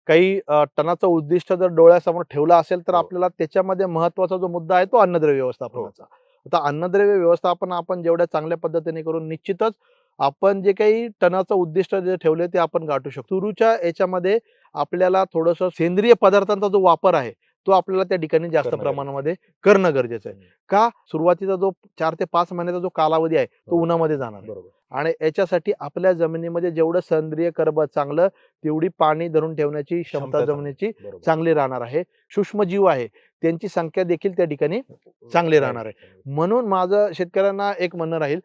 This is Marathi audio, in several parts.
काही टनाचं उद्दिष्ट जर डोळ्यासमोर ठेवलं असेल तर आपल्याला त्याच्यामध्ये महत्वाचा जो मुद्दा आहे तो अन्नद्रव्य व्यवस्थापनाचा. आता अन्नद्रव्य व्यवस्थापन आपण जेवढ्या चांगल्या पद्धतीने करून निश्चितच आपण जे काही टनाचं उद्दिष्ट जे ठेवले ते आपण गाठू शकतो. सुरूच्या याच्यामध्ये आपल्याला थोडंसं सेंद्रिय पदार्थांचा जो वापर आहे तो आपल्याला त्या ठिकाणी जास्त प्रमाणामध्ये करणं गरजेचं आहे. का? सुरुवातीचा जो 4 ते 5 महिन्याचा जो कालावधी आहे तो उन्हामध्ये जाणार आहे. आणि याच्यासाठी आपल्या जमिनीमध्ये जेवढं सेंद्रिय कर्ब चांगलं तेवढी पाणी धरून ठेवण्याची क्षमता जमिनीची चांगली राहणार आहे. सूक्ष्मजीव आहे त्यांची संख्या देखील त्या ठिकाणी चांगली राहणार आहे. म्हणून माझं शेतकऱ्यांना एक म्हणणं राहील,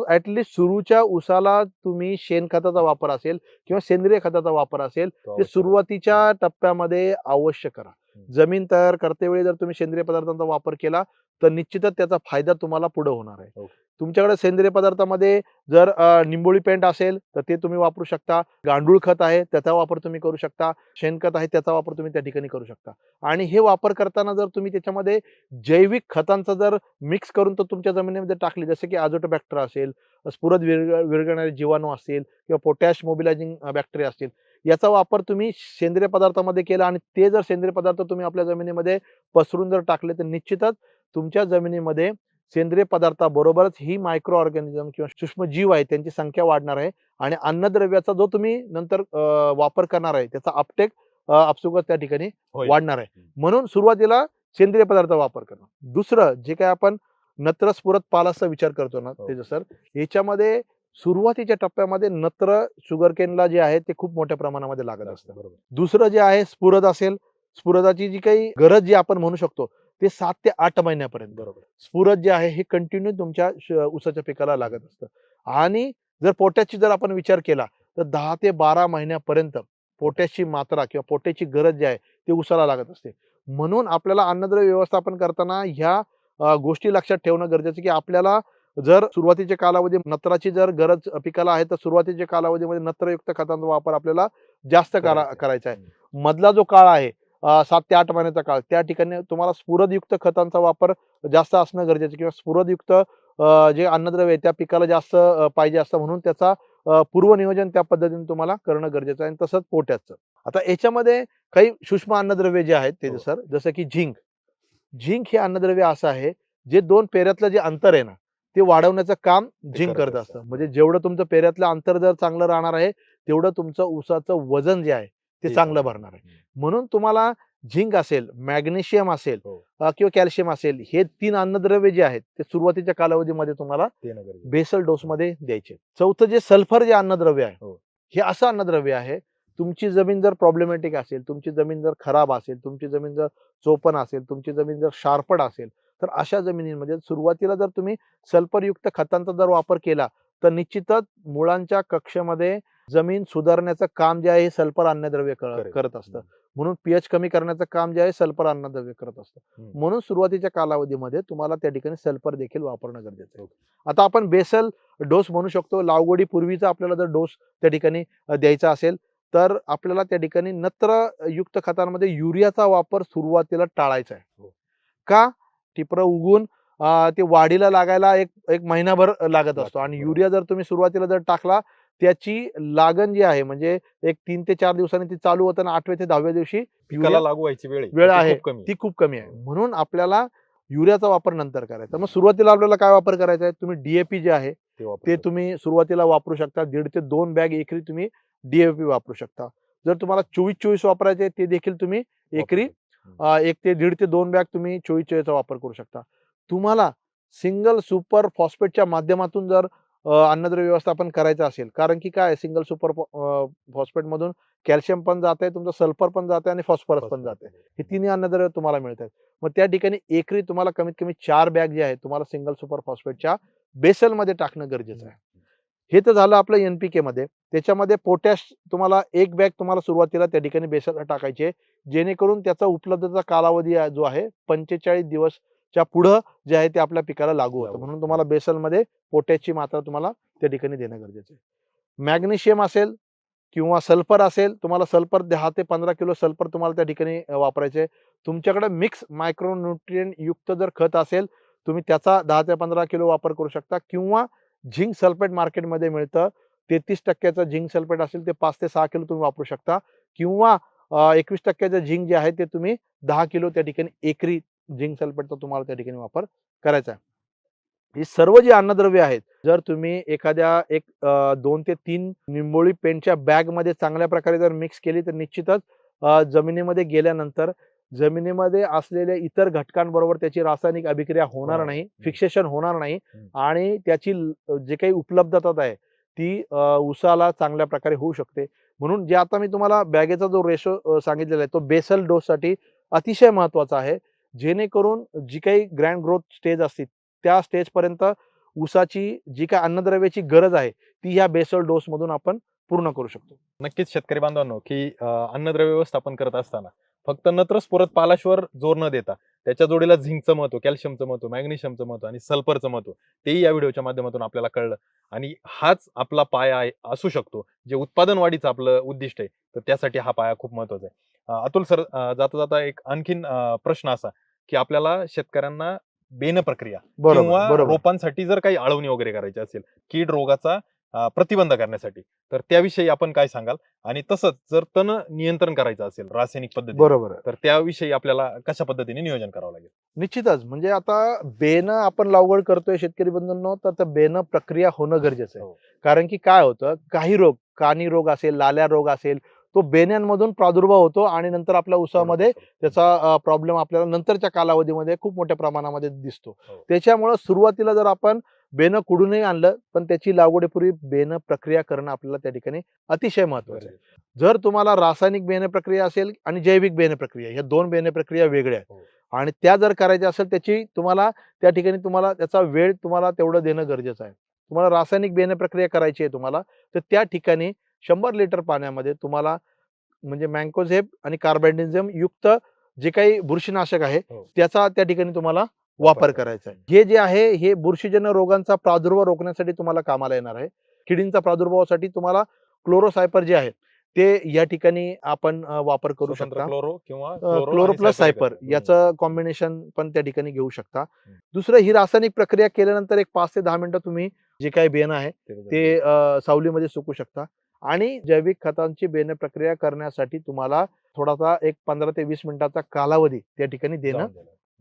ऍटलिस्ट सुरूच्या उसाला तुम्ही शेणखताचा वापर असेल किंवा सेंद्रिय खताचा वापर असेल ते सुरुवातीच्या टप्प्यामध्ये अवश्य करा. जमीन तयार करतेवेळी जर तुम्ही सेंद्रिय पदार्थांचा वापर केला तर निश्चितच त्याचा फायदा तुम्हाला पुढे होणार आहे. तुमच्याकडे सेंद्रिय पदार्थामध्ये जर निंबोळी पेंट असेल तर ते तुम्ही वापरू शकता. गांडूळ खत आहे त्याचा वापर तुम्ही करू शकता. शेणखत आहे त्याचा वापर तुम्ही त्या ठिकाणी करू शकता. आणि हे वापर करताना जर तुम्ही त्याच्यामध्ये जैविक खतांचा जर मिक्स करून तो तुमच्या जमिनीमध्ये टाकली, जसे की अझोटोबॅक्टर असेल, स्फुरद विरघळणारे जीवाणू असतील किंवा पोटॅश मोबिलायझिंग बॅक्टेरिया असतील, याचा वापर तुम्ही सेंद्रिय पदार्थामध्ये केला आणि ते जर सेंद्रिय पदार्थ तुम्ही आपल्या जमिनीमध्ये पसरून जर टाकले तर निश्चितच तुमच्या जमिनीमध्ये सेंद्रिय पदार्थाबरोबरच ही मायक्रो ऑर्गॅनिझम किंवा सूक्ष्म जीव आहे त्यांची संख्या वाढणार आहे आणि अन्नद्रव्याचा जो तुम्ही नंतर वापर करणार आहे त्याचा अपटेक आपसुकच त्या ठिकाणी वाढणार आहे. म्हणून सुरुवातीला सेंद्रिय पदार्थ वापर करणं. दुसरं जे काय आपण नत्र स्फुरद पालाचा विचार करतो ना ते सर, याच्यामध्ये सुरुवातीच्या टप्प्यामध्ये नत्र शुगरकेनला जे आहे ते खूप मोठ्या प्रमाणामध्ये लागत असतं. दुसरं जे आहे स्फुरद असेल, स्फुरदाची जी काही गरज जी आपण म्हणू शकतो ते 7 ते 8 महिन्यापर्यंत स्फुरद जे आहे हे कंटिन्यू तुमच्या ऊसाच्या पिकाला लागत असतं. आणि जर पोटॅशची जर आपण विचार केला तर 10 ते 12 महिन्यापर्यंत पोटॅशची मात्रा किंवा पोटॅशची गरज जी आहे ती ऊसाला लागत असते. म्हणून आपल्याला अन्नद्रव्य व्यवस्थापन करताना ह्या गोष्टी लक्षात ठेवणं गरजेचं की आपल्याला जर सुरुवातीच्या कालावधी नत्राची जर गरज पिकाला आहे तर सुरुवातीच्या कालावधीमध्ये नत्रयुक्त खतांचा वापर आपल्याला जास्त करायचा आहे. मधला जो काळ आहे 7 ते 8 महिन्याचा काळ, त्या ठिकाणी तुम्हाला स्फुरदयुक्त खतांचा वापर जास्त असणं गरजेचं किंवा स्फुरदयुक्त जे अन्नद्रव्य आहे त्या पिकाला जास्त पाहिजे असतं. म्हणून त्याचा पूर्वनियोजन त्या पद्धतीने तुम्हाला करणं गरजेचं आहे. आणि तसंच पोटॅशचं. आता याच्यामध्ये काही सूक्ष्म अन्नद्रव्य जे आहेत ते सर, जसं की झिंक. झिंक हे अन्नद्रव्य असं आहे जे 2 पेऱ्यातलं जे अंतर आहे ना ते वाढवण्याचं काम झिंक करत असतं. म्हणजे जेवढं तुमचं पेऱ्यातलं अंतर जर चांगलं राहणार आहे तेवढं तुमचं ऊसाचं वजन जे आहे ते चांगलं भरणार आहे. म्हणून तुम्हाला झिंक असेल, मॅग्नेशियम असेल किंवा कॅल्शियम असेल, हे 3 अन्नद्रव्य जे आहेत ते सुरुवातीच्या कालावधीमध्ये तुम्हाला बेसल डोस मध्ये द्यायचे. चौथं जे सल्फर जे अन्नद्रव्य आहे हे असं अन्नद्रव्य आहे, तुमची जमीन जर प्रॉब्लेमॅटिक असेल, तुमची जमीन जर खराब असेल, तुमची जमीन जर चोपण असेल, तुमची जमीन जर शार्पड असेल तर अशा जमिनीमध्ये सुरुवातीला जर तुम्ही सल्फरयुक्त खतांचा जर वापर केला तर निश्चितच मुळांच्या कक्षेमध्ये जमीन सुधारण्याचं काम जे आहे हे सल्फर अन्नद्रव्य करत असतं. म्हणून पीएच कमी करण्याचं काम जे आहे सल्फर अन्नद्रव्य करत असतं. म्हणून सुरुवातीच्या कालावधीमध्ये तुम्हाला त्या ठिकाणी सल्फर देखील वापरणं गरजेचं आहे. आता आपण बेसल डोस म्हणू शकतो. लागवडी पूर्वीचा आपल्याला जर डोस त्या ठिकाणी द्यायचा असेल तर आपल्याला त्या ठिकाणी नत्रयुक्त खतांमध्ये युरियाचा वापर सुरुवातीला टाळायचा आहे. का? टिपर उगून ते वाढीला लागायला एक महिनाभर लागत असतो आणि युरिया जर तुम्ही सुरुवातीला जर टाकला त्याची लागण जी आहे म्हणजे एक 3 ते 4 दिवसांनी ती चालू होतं आणि 8व्या ते 10व्या दिवशी पिकाला लागू व्हायची वेळ आहे ती खूप कमी आहे. म्हणून आपल्याला युरियाचा वापर नंतर करायचा. मग सुरुवातीला आपल्याला काय वापर करायचा आहे? तुम्ही डीएपी जे आहे ते तुम्ही सुरुवातीला वापरू शकता. 1.5 ते 2 बॅग एकरी तुम्ही डीएपी वापरू शकता. जर तुम्हाला 24-24 वापरायचे ते देखील तुम्ही एकरी 1 ते 1.5 ते 2 बॅग तुम्ही 24-24 वापर करू शकता. तुम्हाला सिंगल सुपर फॉस्फेटच्या माध्यमातून जर अन्नद्रव्य व्यवस्थापन करायचं असेल, कारण की काय सिंगल सुपर फॉस्फेट मधून कॅल्शियम पण जात आहे, तुमचं सल्फर पण जात आहे आणि फॉस्फरस पण जात आहे. हे तिन्ही अन्नद्रव्य तुम्हाला मिळत आहेत. मग त्या ठिकाणी एकरी तुम्हाला कमीत कमी 4 बॅग जे आहे तुम्हाला सिंगल सुपर फॉस्फेटच्या बेसलमध्ये टाकणं गरजेचं आहे. हे तर झालं आपलं एनपीके मध्ये. त्याच्यामध्ये पोटॅश तुम्हाला 1 बॅग तुम्हाला सुरुवातीला त्या ठिकाणी बेसलला टाकायचे, जेणेकरून त्याचा उपलब्धता कालावधी जो आहे 45 दिवसच्या पुढं जे आहे ते आपल्या पिकाला लागू होतं. म्हणून तुम्हाला बेसलमध्ये पोटॅशची मात्रा तुम्हाला त्या ठिकाणी देणं गरजेचं आहे. मॅग्नेशियम असेल किंवा सल्फर असेल, तुम्हाला सल्फर 10 ते 15 किलो सल्फर तुम्हाला त्या ठिकाणी वापरायचे. तुमच्याकडे मिक्स मायक्रोन्यूट्रिएंट युक्त जर खत असेल तुम्ही त्याचा 10 ते 15 किलो वापर करू शकता किंवा झिंक सल्फेट मार्केटमध्ये मिळतं. 33% झिंक सल्फेट असेल ते 5 ते 6 किलो तुम्ही वापरू शकता किंवा 21% झिंक जे आहे ते तुम्ही 10 किलो त्या ठिकाणी एकरी झिंक सल्फेटचा तुम्हाला त्या ठिकाणी वापर करायचा आहे. ही सर्व जी अन्नद्रव्य आहेत, जर तुम्ही एखाद्या 2 ते 3 निंबोळी पेंटच्या बॅगमध्ये चांगल्या प्रकारे जर मिक्स केली, तर निश्चितच जमिनीमध्ये गेल्यानंतर जमिनीमध्ये असलेल्या इतर घटकांबरोबर त्याची रासायनिक अभिक्रिया होणार नाही, फिक्सेशन होणार नाही आणि त्याची जी काही उपलब्धता आहे ती ऊसाला चांगल्या प्रकारे होऊ शकते. म्हणून जे आता मी तुम्हाला बॅगेचा जो रेशो सांगितलेला आहे, तो बेसल डोससाठी अतिशय महत्त्वाचा आहे. जेणेकरून जी काही ग्रँड ग्रोथ स्टेज असते, त्या स्टेजपर्यंत ऊसाची जी काही अन्नद्रव्याची गरज आहे, ती ह्या बेसल डोसमधून आपण पूर्ण करू शकतो. नक्कीच शेतकरी बांधवांनो, की अन्नद्रव्य व्यवस्थापन करत असताना फक्त नत्र स्फुरद पालाशवर जोर न देता त्याच्या जोडीला झिंकचं महत्व, कॅल्शियमचं महत्व, मॅग्नेशियमचं महत्व आणि सल्फरचं महत्व तेही या व्हिडिओच्या माध्यमातून आपल्याला कळलं. आणि हाच आपला पाया असू शकतो, जे उत्पादन वाढीचं आपलं उद्दिष्ट आहे, तर त्यासाठी हा पाया खूप महत्वाचा आहे. अतुल सर, जाता जाता एक आणखीन प्रश्न असा, की आपल्याला शेतकऱ्यांना बेन प्रक्रिया किंवा रोपांसाठी जर काही आळवणी वगैरे करायची असेल, कीड रोगाचा प्रतिबंध करण्यासाठी, तर त्याविषयी आपण काय सांगाल? आणि तसंच जर तण नियंत्रण करायचं असेल रासायनिक पद्धतीने, बरोबर. तर त्याविषयी आपल्याला कशा पद्धतीने नियोजन करावं लागेल? निश्चितच. म्हणजे आता बेनं आपण लागवड करतोय शेतकरी बंधूंनो, तर बेनं प्रक्रिया होणं गरजेचं आहे. कारण की काय होतं, काही रोग, कानी रोग असेल, लाल्या रोग असेल, तो बेण्यांमधून प्रादुर्भाव होतो आणि नंतर आपल्या ऊसामध्ये त्याचा प्रॉब्लेम आपल्याला नंतरच्या कालावधीमध्ये खूप मोठ्या प्रमाणामध्ये दिसतो. त्याच्यामुळं सुरुवातीला जर आपण बेनं कुडूनही आणलं, पण त्याची लागवडीपूर्वी बेनं प्रक्रिया करणं आपल्याला त्या ठिकाणी अतिशय महत्त्वाचं आहे. जर तुम्हाला रासायनिक बेणे प्रक्रिया असेल आणि जैविक बेणे प्रक्रिया, ह्या 2 बेणे प्रक्रिया वेगळ्या आहेत. आणि त्या जर करायच्या असेल, त्याची तुम्हाला त्या ठिकाणी त्याचा वेळ तुम्हाला तेवढं देणं गरजेचं आहे. तुम्हाला रासायनिक बेणे प्रक्रिया करायची आहे तुम्हाला, तर त्या ठिकाणी 100 लिटर पाण्यामध्ये तुम्हाला म्हणजे मँकोझेब आणि कार्बेंडिझम युक्त जे काही बुरशीनाशक आहे, त्याचा त्या ठिकाणी तुम्हाला वापर करायचा आहे. हे जे आहे, हे बुरशीजन्य रोगांचा प्रादुर्भाव रोखण्यासाठी तुम्हाला कामाला येणार आहे. किडींचा प्रादुर्भावासाठी तुम्हाला क्लोरोसायपर जे आहे, ते या ठिकाणी आपण वापर करू शकता. क्लोरो प्लस सायपर याचं कॉम्बिनेशन पण त्या ठिकाणी घेऊ शकता. दुसरं, ही रासायनिक प्रक्रिया केल्यानंतर एक 5 ते 10 मिनिटं तुम्ही जे काही बेन आहे ते सावलीमध्ये सुकू शकता. आणि जैविक खतांची बेन प्रक्रिया करण्यासाठी तुम्हाला थोडासा एक 15 ते 20 मिनिटाचा कालावधी त्या ठिकाणी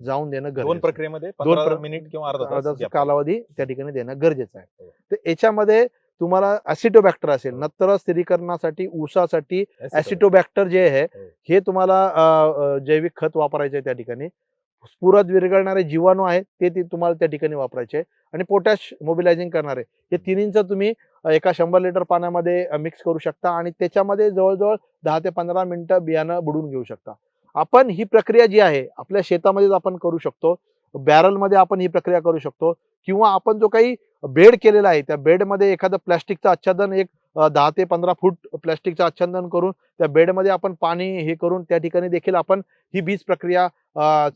जाऊन देणं गरजेचं. 2 प्रक्रियेमध्ये 15 मिनिट किंवा अर्धा तास कालावधी त्या ठिकाणी देणं गरजेचं आहे. तर याच्यामध्ये तुम्हाला ऍसिटोबॅक्टर असेल, नत्र स्थिरीकरणासाठी ऊसासाठी ऍसिटोबॅक्टर जे आहे, हे तुम्हाला जैविक खत वापरायचे त्या ठिकाणी. स्फुरद विरघळणारे जीवाणू आहेत ते तुम्हाला त्या ठिकाणी वापरायचे आणि पोटॅश मोबिलायझिंग करणारे हे तिन्हींचं तुम्ही एका 100 लिटर पाण्यामध्ये मिक्स करू शकता आणि त्याच्यामध्ये जवळजवळ 10 ते 15 मिनिटं बियाणं बुडून घेऊ शकता. आपण ही प्रक्रिया जी आहे आपल्या शेतामध्येच आपण करू शकतो. बॅरलमध्ये आपण ही प्रक्रिया करू शकतो किंवा आपण जो काही बेड केलेला आहे, त्या बेडमध्ये एखादं प्लास्टिकचं आच्छादन 10 ते 15 फूट प्लास्टिकचं आच्छादन करून त्या बेडमध्ये आपण पाणी हे करून त्या ठिकाणी देखील आपण ही बीज प्रक्रिया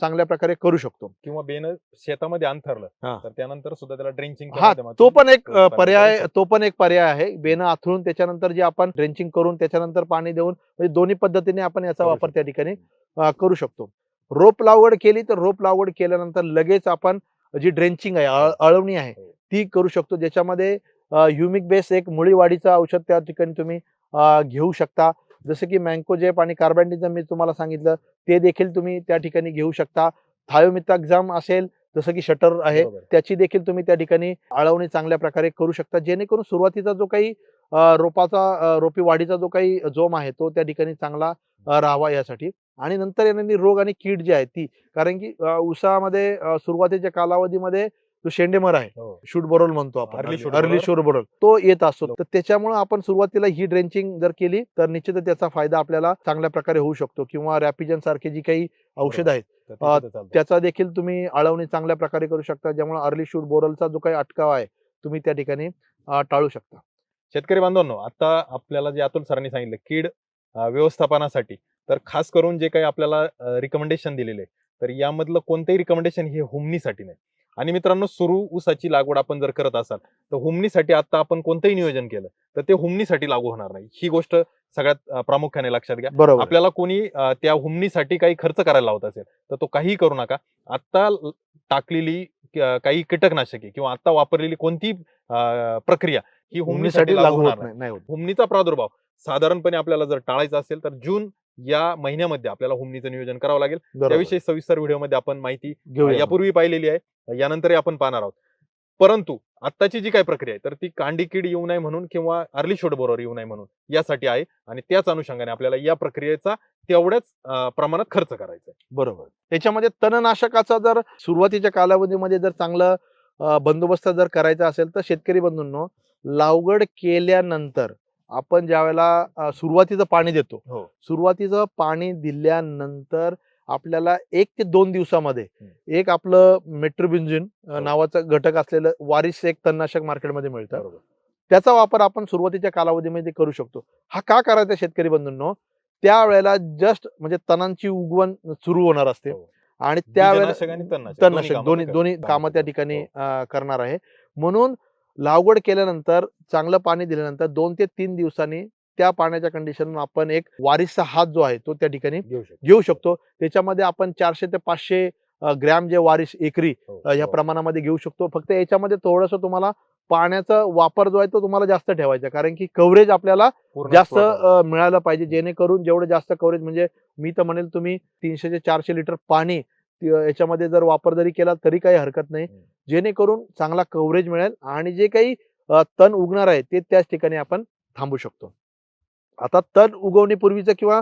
चांगल्या प्रकारे करू शकतो. किंवा बेन शेतामध्ये अंथरलं तर त्यानंतर सुद्धा त्याला ड्रेंचिंग तो पण एक पर्याय आहे. बेन आथरून त्याच्यानंतर जे आपण ड्रेंचिंग करून त्याच्यानंतर पाणी देऊन, म्हणजे दोन्ही पद्धतीने आपण याचा वापर त्या ठिकाणी करू शकतो. रोप लागवड केली तर रोप लागवड केल्यानंतर लगेच आपण जी ड्रेंचिंग आहे, आळवणी आहे, ती करू शकतो. ज्याच्यामध्ये ह्युमिक बेस एक मुळी वाढीचं औषध त्या ठिकाणी तुम्ही घेऊ शकता. जसं की मँकोजेब आणि कार्बेंडिझम मी तुम्हाला सांगितलं, ते देखील तुम्ही त्या ठिकाणी घेऊ शकता. थायोमिथाक्झाम असेल, जसं की शटर आहे, त्याची देखील तुम्ही त्या ठिकाणी आळवणी चांगल्या प्रकारे करू शकता. जेणेकरून सुरुवातीचा जो काही रोपी वाढीचा जो काही जोम आहे, तो त्या ठिकाणी चांगला राहावा यासाठी. आणि नंतर येणारी रोग आणि कीड जी आहे ती, कारण की ऊसामध्ये सुरुवातीच्या कालावधीमध्ये जो शेंडेमर आहे, शूट बोरल म्हणतो आपण, अर्ली शूट बोरल, तो येत असतो. तर त्याच्यामुळे आपण सुरुवातीला ही ड्रेंचिंग जर केली तर निश्चितच त्याचा फायदा आपल्याला चांगल्या प्रकारे होऊ शकतो. किंवा रॅपिजन सारखे जी काही औषध आहेत त्याचा देखील तुम्ही आळवणी चांगल्या प्रकारे करू शकता, ज्यामुळे अर्ली शूट बोरलचा जो काही अटकाव आहे तुम्ही त्या ठिकाणी टाळू शकता. शेतकरी बांधवांनो, आता आपल्याला जे अतुल सरांनी सांगितलं कीड व्यवस्थापनासाठी, तर खास करून जे काही आपल्याला रिकमेंडेशन दिलेले, तर यामधलं कोणतेही रिकमेंडेशन हे हुमणीसाठी नाही. आणि मित्रांनो, सुरू ऊसाची लागवड आपण जर करत असाल तर हुमणीसाठी आता आपण कोणतंही नियोजन केलं तर ते हुमणीसाठी लागू होणार नाही. ही गोष्ट सगळ्यात प्रामुख्याने लक्षात घ्या. आपल्याला कोणी त्या हुमणीसाठी काही खर्च करायला लावत असेल तर तो काहीही करू नका. आता टाकलेली काही कीटकनाशके किंवा आता वापरलेली कोणती प्रक्रिया ही हुमणीसाठी लागू होणार नाही. हुमणीचा प्रादुर्भाव साधारणपणे आपल्याला जर टाळायचा असेल तर जून या महिन्यामध्ये आपल्याला हुमणीचं नियोजन करावं लागेल. बरोबर. त्याविषयी सविस्तर व्हिडिओमध्ये आपण माहिती घेऊया. यापूर्वी पाहिलेली आहे, यानंतरही आपण पाहणार आहोत. परंतु आत्ताची जी काही प्रक्रिया आहे तर ती कांडी कीड येऊ नये म्हणून किंवा अर्ली शोड बोरर येऊ नये म्हणून यासाठी आहे, आणि त्याच अनुषंगाने आपल्याला या प्रक्रियेचा तेवढ्याच प्रमाणात खर्च करायचा आहे. बरोबर. त्याच्यामध्ये तणनाशकाचा जर सुरुवातीच्या कालावधीमध्ये जर चांगलं बंदोबस्त जर करायचा असेल तर शेतकरी बंधूंनो, लागवड केल्यानंतर आपण ज्यावेळेला सुरुवातीचं पाणी देतो, हो. सुरुवातीचं पाणी दिल्यानंतर आपल्याला 1 ते 2 दिवसामध्ये एक आपलं मेट्रोबिंझिन नावाचं घटक असलेलं वारिस एक तणनाशक मार्केटमध्ये मिळतं. बरोबर. त्याचा वापर आपण सुरुवातीच्या कालावधीमध्ये करू शकतो. हा का करायचा शेतकरी बंधूंनो? त्यावेळेला जस्ट म्हणजे तणांची उगवण सुरू होणार असते हो. आणि त्यावेळेला बीजनाशक आणि तणनाशक तणनाशक दोन्ही कामं त्या ठिकाणी करणार आहे. म्हणून लागवड केल्यानंतर चांगलं पाणी दिल्यानंतर 2 ते 3 दिवसांनी त्या पाण्याच्या कंडिशनवर आपण एक वारिसचा हात जो आहे तो त्या ठिकाणी घेऊ शकतो. त्याच्यामध्ये आपण 400 ते 500 ग्रॅम जे वारिस एकरी या प्रमाणामध्ये घेऊ शकतो. फक्त याच्यामध्ये थोडंसं तुम्हाला पाण्याचा वापर जो आहे तो तुम्हाला जास्त ठेवायचा, कारण की कव्हरेज आपल्याला जास्त मिळालं पाहिजे, जेणेकरून जेवढं जास्त कव्हरेज म्हणजे मी तर म्हणेल तुम्ही 300 ते 400 लिटर पाणी याच्यामध्ये जर वापर जरी केला तरी काही हरकत नाही, जेणेकरून चांगला कव्हरेज मिळेल आणि जे काही तण उगणार आहे ते त्याच ठिकाणी आपण थांबू शकतो. आता तण उगवणीपूर्वीचं किंवा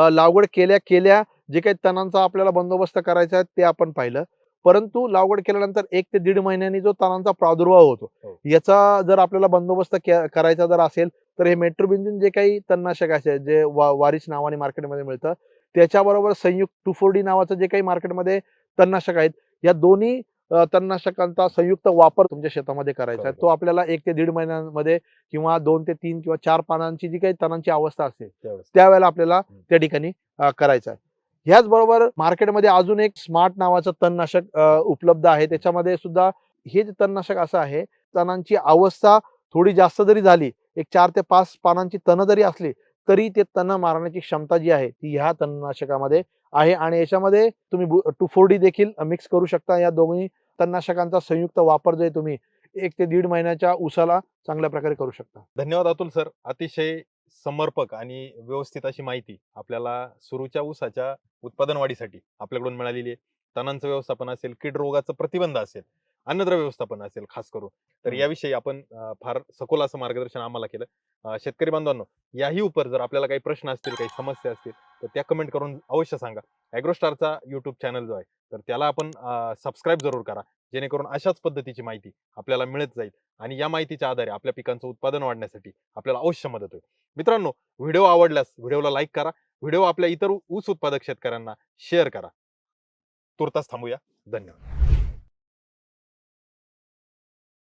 लागवड केल्या जे काही तणांचा आपल्याला बंदोबस्त करायचा आहे ते आपण पाहिलं. परंतु लागवड केल्यानंतर 1 ते 1.5 महिन्यांनी जो तणांचा प्रादुर्भाव होतो, याचा जर आपल्याला बंदोबस्त करायचा जर असेल तर हे मेट्रोबिंझिन जे काही तणनाशक असेल जे वारिस नावाने मार्केटमध्ये मिळतं, त्याच्याबरोबर संयुक्त 2,4-D नावाचं जे काही मार्केटमध्ये तणनाशक आहेत, या दोन्ही तणनाशकांचा संयुक्त वापर तुमच्या शेतामध्ये करायचा आहे. तो आपल्याला 1 ते 1.5 महिन्यांमध्ये किंवा 2 ते 3 किंवा 4 पानांची जी काही तणांची अवस्था असते त्यावेळेला आपल्याला त्या ठिकाणी करायचं आहे. ह्याचबरोबर मार्केटमध्ये अजून एक स्मार्ट नावाचं तणनाशक उपलब्ध आहे. त्याच्यामध्ये सुद्धा हे जे तणनाशक असं आहे, तणांची अवस्था थोडी जास्त जरी झाली, एक 4 ते 5 पानांची तणं जरी असली तरी ते तणं मारण्याची क्षमता जी आहे ती ह्या तणनाशकामध्ये आहे आणि याच्यामध्ये तुम्ही 2,4-D देखील मिक्स करू शकता. या दोन्ही तणनाशकांचा संयुक्त वापर जे तुम्ही 1 ते 1.5 महिन्याच्या ऊसाला चांगल्या प्रकारे करू शकता. धन्यवाद अतुल सर. अतिशय समर्पक आणि व्यवस्थित अशी माहिती आपल्याला सुरूच्या ऊसाच्या उत्पादन वाढीसाठी आपल्याकडून मिळालेली आहे. तणांचं व्यवस्थापन असेल, कीड रोगाचं प्रतिबंध असेल, अन्नद्रव्य व्यवस्थापन असेल खास करून, तर याविषयी आपण फार सखोल असं मार्गदर्शन आम्हाला केलं. शेतकरी बांधवांनो, याही उपर जर आपल्याला काही प्रश्न असतील, काही समस्या असतील तर त्या कमेंट करून अवश्य सांगा. ॲग्रोस्टारचा युट्यूब चॅनल जो आहे तर त्याला आपण सबस्क्राईब जरूर करा, जेणेकरून अशाच पद्धतीची माहिती आपल्याला मिळत जाईल आणि या माहितीच्या आधारे आपल्या पिकांचं उत्पादन वाढण्यासाठी आपल्याला अवश्य मदत होईल. मित्रांनो, व्हिडिओ आवडल्यास व्हिडिओला लाईक करा, व्हिडिओ आपल्या इतर ऊस उत्पादक शेतकऱ्यांना शेअर करा. तुर्तास थांबूया. धन्यवाद.